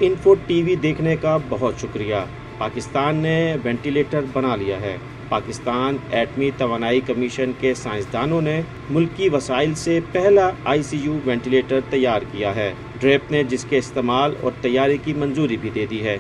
Info T V دیکھنے کا بہت شکریہ۔ پاکستان نے وینٹیلیٹر بنا لیا ہے۔ پاکستان ایٹمی توانائی کمیشن کے سائنسدانوں نے ملکی وسائل سے پہلا ICU وینٹیلیٹر تیار کیا ہے۔ ڈریپ نے جس کے استعمال اور تیاری کی منظوری بھی دے دی ہے۔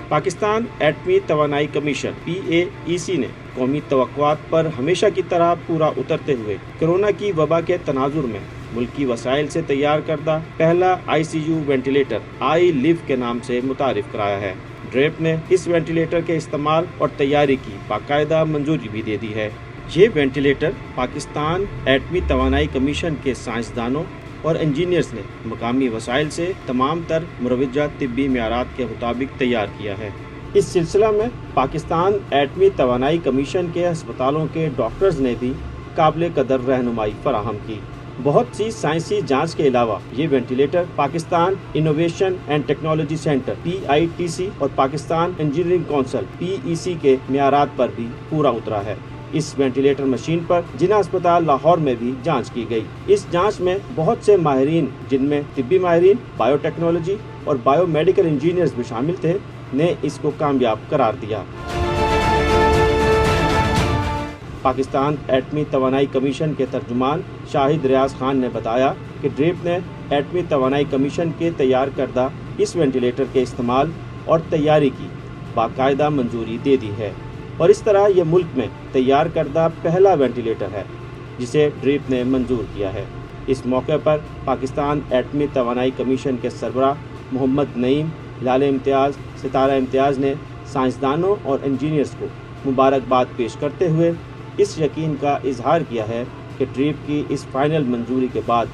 پاکستان ایٹمی توانائی کمیشن PAEC نے قومی توقعات پر ہمیشہ کی طرح پورا اترتے ہوئے کورونا کی وبا کے تناظر میں ملکی وسائل سے تیار کردہ پہلا ICU وینٹیلیٹر iLive کے نام سے متعارف کرایا ہے۔ ڈریپ نے اس وینٹیلیٹر کے استعمال اور تیاری کی باقاعدہ منظوری بھی دے دی ہے۔ یہ وینٹیلیٹر پاکستان ایٹمی توانائی کمیشن کے سائنسدانوں اور انجینئرز نے مقامی وسائل سے تمام تر مروجہ طبی معیارات کے مطابق تیار کیا ہے۔ اس سلسلہ میں پاکستان ایٹمی توانائی کمیشن کے ہسپتالوں کے ڈاکٹرز نے بھی قابل قدر رہنمائی فراہم کی۔ بہت سی سائنسی جانچ کے علاوہ یہ ventilator Pakistan innovation and technology centre PITC اور پاکستان انجینئرنگ کونسل PEC کے معیارات پر بھی پورا اترا ہے۔ اس وینٹیلیٹر مشین پر جناح اسپتال لاہور میں بھی جانچ کی گئی۔ اس جانچ میں بہت سے ماہرین، جن میں طبی ماہرین، بائیو ٹیکنالوجی اور بائیو میڈیکل انجینئرز بھی شامل تھے، نے اس کو کامیاب قرار دیا۔ پاکستان ایٹمی توانائی کمیشن کے ترجمان شاہد ریاض خان نے بتایا کہ ڈریپ نے ایٹمی توانائی کمیشن کے تیار کردہ اس وینٹیلیٹر کے استعمال اور تیاری کی باقاعدہ منظوری دے دی ہے، اور اس طرح یہ ملک میں تیار کردہ پہلا وینٹیلیٹر ہے جسے ڈریپ نے منظور کیا ہے۔ اس موقع پر پاکستان ایٹمی توانائی کمیشن کے سربراہ محمد نعیم، ہلال امتیاز، ستارہ امتیاز نے سائنسدانوں اور انجینئرز کو مبارکباد پیش کرتے ہوئے اس یقین کا اظہار کیا ہے کہ ڈریپ کی اس فائنل منظوری کے بعد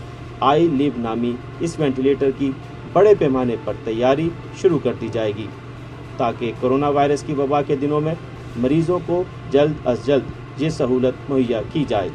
iLive نامی اس وینٹیلیٹر کی بڑے پیمانے پر تیاری شروع کر دی جائے گی، تاکہ کرونا وائرس کی وبا کے دنوں میں مریضوں کو جلد از جلد یہ سہولت مہیا کی جائے۔